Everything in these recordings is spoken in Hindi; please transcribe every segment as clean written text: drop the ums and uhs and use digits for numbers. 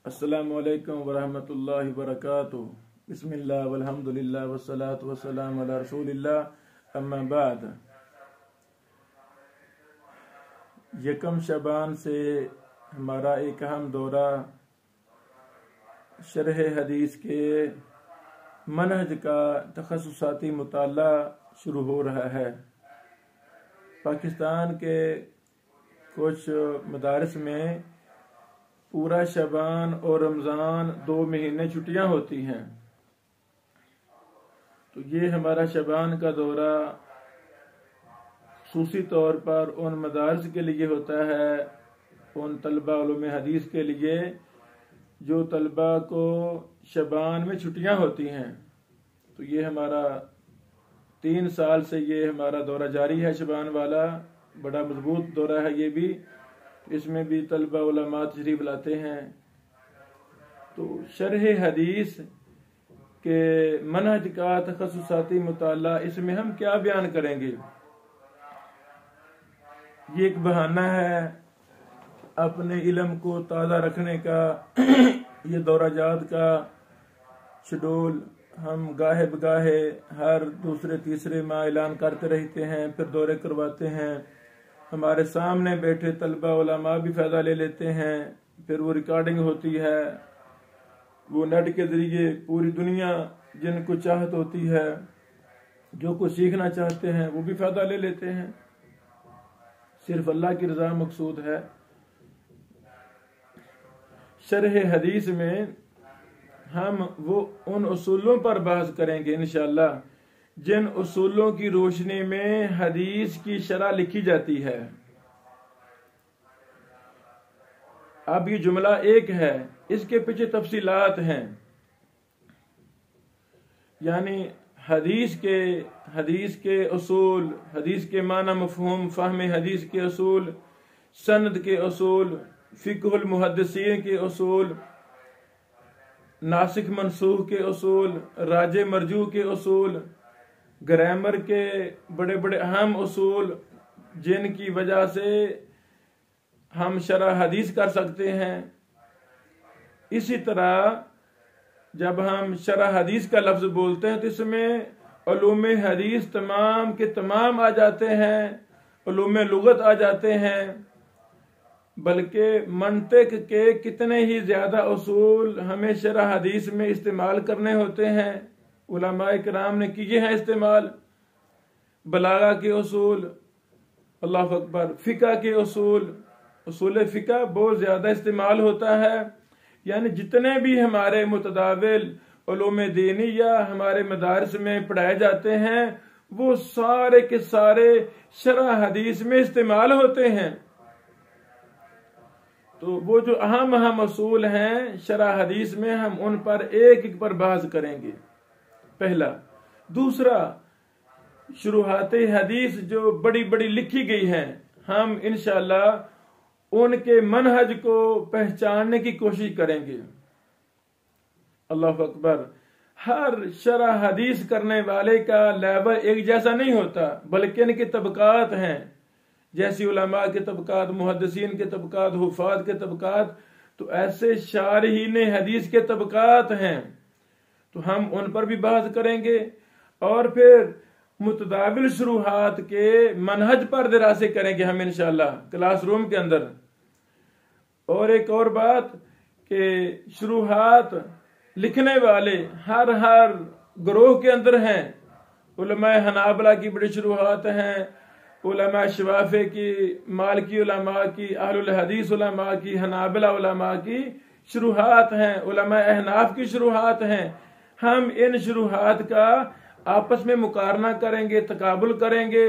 अस्सलामु अलैकुम वरहमतुल्लाहि वबरकातुहू। बिस्मिल्लाह वल्हम्दुलिल्लाह वस्सलातु वस्सलामु अला रसूलिल्लाह अम्मा बाद। यकम शबान से हमारा एक अहम दौरा शरह हदीस के मनहज का तखस्सुसाती मुताला शुरू हो रहा है। पाकिस्तान के कुछ मदारिस में पूरा शबान और रमज़ान 2 महीने छुट्टियां होती हैं, तो ये हमारा शबान का दौरा खुसूसी तौर पर उन मदारिस के लिए होता है, उन तलबा उलूम हदीस के लिए जो तलबा को शबान में छुट्टियां होती हैं। तो ये हमारा 3 साल से ये हमारा दौरा जारी है। शबान वाला बड़ा मजबूत दौरा है ये भी। इसमें भी तलबा उलमा तशरीफ लाते हैं। तो शरह हदीस के मनहज का तखस्सुसाती मुताला, इसमें हम क्या बयान करेंगे। ये एक बहाना है अपने इल्म को ताज़ा रखने का। ये दौरा जात का शेड्यूल हम गाहे बगाहे हर दूसरे तीसरे माह ऐलान करते रहते हैं, फिर दौरे करवाते हैं। हमारे सामने बैठे तलबा उलमा भी फ़ायदा ले लेते हैं, फिर वो रिकॉर्डिंग होती है, वो नेट के जरिए पूरी दुनिया जिनको चाहत होती है, जो कुछ सीखना चाहते हैं, वो भी फ़ायदा ले लेते हैं। सिर्फ अल्लाह की रज़ा मकसूद है। शरह हदीस में हम वो उन उसूलों पर बहस करेंगे इंशाअल्लाह जिन उसूलों की रोशनी में हदीस की शरह लिखी जाती है। अब ये जुमला एक है, इसके पीछे तफसीलात हैं। यानी हदीस के उसूल, हदीस के माना मफहूम, फ़हम हदीस के उसूल, सनद के उसूल, फ़िक़हुल मुहद्दिसीन के उसूल, नासिख मनसूख के उसूल, राजे मरजू के उसूल, ग्रामर के बड़े बड़े अहम उसूल जिनकी वजह से हम शरह हदीस कर सकते हैं। इसी तरह जब हम शरह हदीस का लफ्ज बोलते हैं तो इसमें उलूम हदीस तमाम के तमाम आ जाते हैं, उलूम लुगत आ जाते हैं, बल्कि मंतिक के कितने ही ज्यादा उसूल हमें शरह हदीस में इस्तेमाल करने होते हैं। उलमाए किराम ने किए हैं इस्तेमाल। बलागा के उसूल, अल्लाह अकबर, फ़िक़ह के उसूल फ़िक़ह बहुत ज्यादा इस्तेमाल होता है। यानी जितने भी हमारे मुतदाविल उलूम दीनी या हमारे मदारिस में पढ़ाए जाते हैं, वो सारे के सारे शरह हदीस में इस्तेमाल होते हैं। तो वो जो अहम उसूल हैं शरह हदीस में, हम उन पर एक एक पर बहस करेंगे। पहला। दूसरा, शुरुआती हदीस जो बड़ी बड़ी लिखी गई हैं, हम इंशाअल्लाह उनके मनहज को पहचानने की कोशिश करेंगे। अल्लाह अकबर। हर शरह हदीस करने वाले का लेवल एक जैसा नहीं होता, बल्कि इनके तबकात हैं। जैसी उलमा के तबकात, मुहद्दिसीन के तबकात, हुफ़ाज़ के तबकात, तो ऐसे शारहीन हदीस के तबकात हैं। तो हम उन पर भी बात करेंगे और फिर मुतदाविल शुरुआत के मनहज पर दरासे करेंगे हम इंशाअल्लाह क्लासरूम के अंदर। और एक और बात कि शुरुआत लिखने वाले हर ग्रोह के अंदर हैं। उलमा हनाबला की बड़ी शुरुआत हैं, उलमा शवाफ़े की, मालिकी उलमा की, अहलुल हदीस उलमा की, हनाबला उलमा की शुरुआत हैं, उलमा अहनाफ की शुरुआत हैं। हम इन शुरुआत का आपस में मुकारना करेंगे, तकाबुल करेंगे।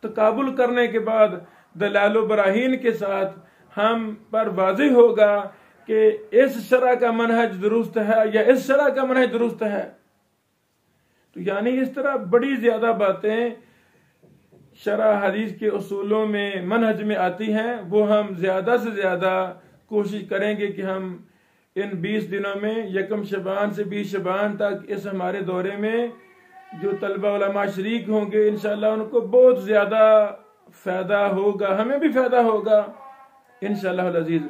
तकाबुल करने के बाद दलाल बराहीन के साथ हम पर वाज़ेह होगा कि इस शरह का मनहज दुरुस्त है या इस शरह का मनहज दुरुस्त है। तो यानी इस तरह बड़ी ज्यादा बातें शरह हदीस के उसूलों में, मनहज में आती हैं। वो हम ज्यादा से ज्यादा कोशिश करेंगे कि हम इन 20 दिनों में, यकम शबान से 20 शबान तक, इस हमारे दौरे में जो तलबा उलमा शरीक होंगे इंशाअल्लाह उनको बहुत ज्यादा फायदा होगा, हमें भी फायदा होगा इंशाअल्लाह अज़ीज़।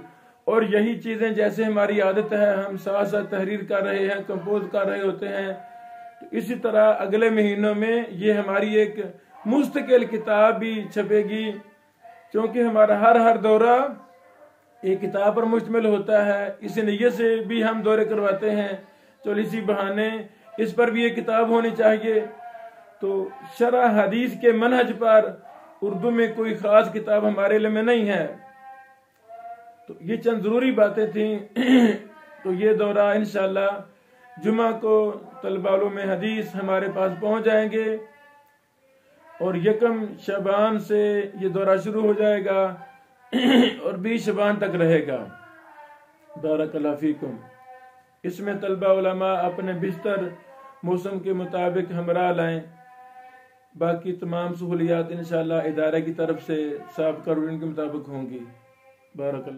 और यही चीजें जैसे हमारी आदत है, हम साथ साथ तहरीर कर रहे हैं, कंपोज कर रहे होते हैं, तो इसी तरह अगले महीनों में ये हमारी एक मुस्तकिल किताब भी छपेगी, क्योंकि हमारा हर दौरा एक किताब पर मुश्तमिल होता है। इस नियत से भी हम दौरे करवाते हैं, चलो इसी बहाने इस पर भी एक किताब होनी चाहिए। तो शरह हदीस के मनहज पर उर्दू में कोई खास किताब हमारे लिए में नहीं है। तो ये चंद जरूरी बातें थी। तो ये दौरा इंशाल्लाह जुमा को तलबालों में हदीस हमारे पास पहुंच जाएंगे और यकम शबान से ये दौरा शुरू हो जाएगा और 20 शबान तक रहेगा। बारकल्लाहु फीकुम। इसमें तलबा उलमा अपने बिस्तर मौसम के मुताबिक हमरा लाएं। बाकी तमाम सहूलियात इंशाल्लाह इदारे की तरफ से साबिक़ा रूटीन के मुताबिक होंगी। बारकल्लाहु।